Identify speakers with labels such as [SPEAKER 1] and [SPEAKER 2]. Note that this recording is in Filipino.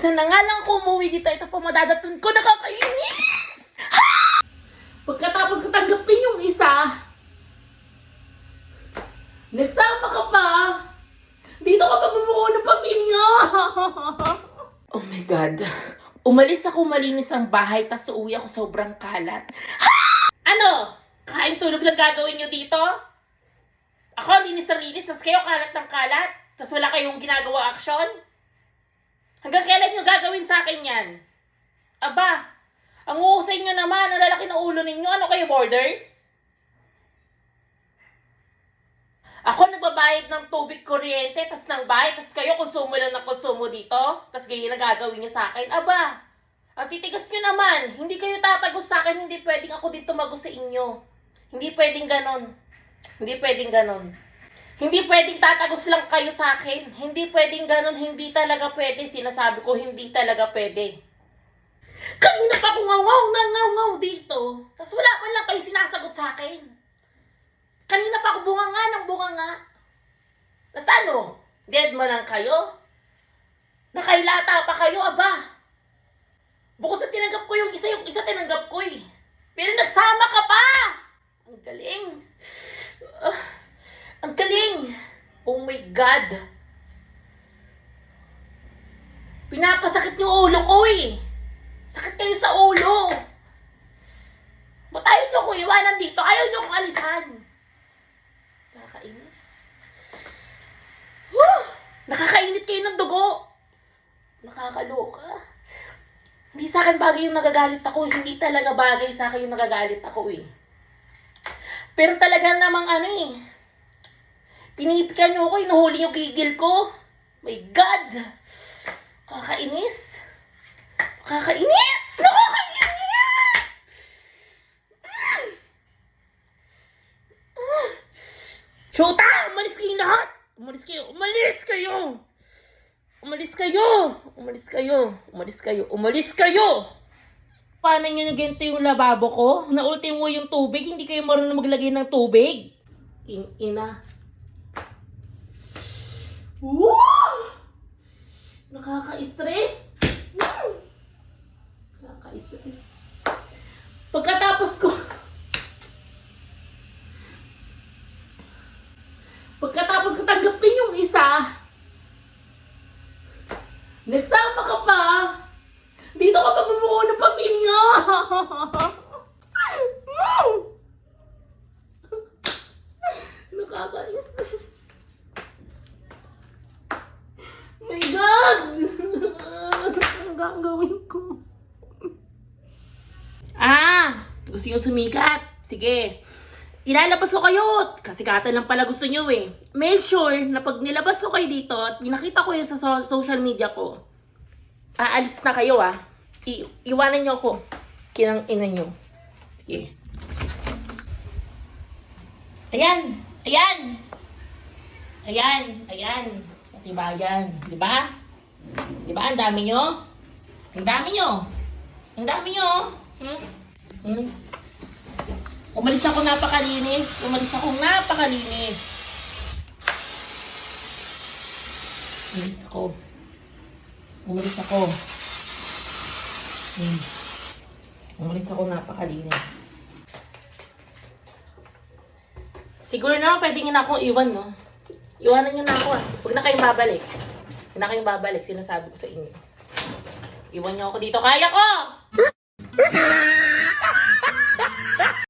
[SPEAKER 1] Minsan na nga lang ako umuwi dito, ito pa madadatan ko, nakakainis! Pagkatapos ko tanggapin yung isa, nagsama ka pa, dito ka pa bumuo ng pamilya! Oh my God. Umalis ako malinis ang bahay, tas uuwi ako sobrang kalat. Ano? Kain tulog lang gagawin nyo dito? Ako, linis na linis, tas kayo kalat ng kalat, tas wala kayong ginagawa aksyon? Hanggang kailan nyo gagawin sa akin yan? Aba, ang uusay nyo naman, ang lalaki ng ulo ninyo, ano kayo, borders? Ako nagbabayad ng tubig, kuryente, tas ng bahay, tas kayo konsumo lang ng konsumo dito, tas ganyan na gagawin nyo sa akin. Aba, ang titigas nyo naman, hindi kayo tatagos sa akin, hindi pwedeng ako dito magos sa inyo. Hindi pwedeng ganon. Hindi pwedeng ganon. Hindi pwedeng tatagos lang kayo sa akin. Hindi pwedeng ganon, hindi talaga pwede. Sinasabi ko, hindi talaga pwede. Kanina pa ako ngaw dito, tas wala man lang kayo sinasagot sa akin. Kanina pa ako bunganga ng bunganga. Nasaan o? Dead mo lang kayo? Nakailata pa kayo, aba. Bukod sa tinanggap ko yung isa tinanggap ko eh. Pero nagsama ka pa! Ang galing. Ang galing. Oh my God. Pinapasakit yung ulo ko eh. Sakit kayo sa ulo. Ba't ayaw nyo ko iwanan dito? Ayaw nyo kong alisan. Nakakainis. Nakakainit kayo ng dugo. Nakakaloka. Hindi sa akin bagay yung nagagalit ako. Hindi talaga bagay sa akin yung nagagalit ako eh. Pero talaga namang ano eh. Pinipikan nyo ako, inuhuli yung gigil ko. My God. Nakakainis. Nakakainis! Nakakainis! Shota! Umalis kayong lahat! Umalis kayo! Umalis kayo! Umalis kayo! Umalis kayo! Umalis kayo! Umalis kayo! Paano nyo nagento yung lababo ko? Naultimo yung tubig, hindi kayo marunong maglagay ng tubig? King ina. Woo! Nakaka-stress. Nakaka-stress. Pagkatapos ko tanggapin yung isa, nagsama ka pa, dito ka pa bumuo ng pamilya. Nakakainis. My God! Ang gagawin ko? Gusto nyo sumikat? Sige. Ilalabas ko kayo. Kasikatan lang pala gusto nyo eh. Make sure na pag nilabas ko kayo dito at pinakita ko yun sa social media ko, aalis na kayo ah. Iwanan nyo ako. Kinang ina nyo. Sige. Ayan. Ayan. Ayan. Ayan. Katibayan. Diba? Diba? Ang dami nyo? Ang dami nyo? Ang dami nyo? Umalis ako napakalinis. Umalis ako napakalinis. Umalis ako. Umalis ako. Umalis ako napakalinis. Siguro na pwede nyo na akong iwan, no? Iwanan nyo na ako ah. Huwag na kayong babalik. Huwag na kayong babalik. Sinasabi ko sa inyo. Iwan nyo ako dito. Kaya ko!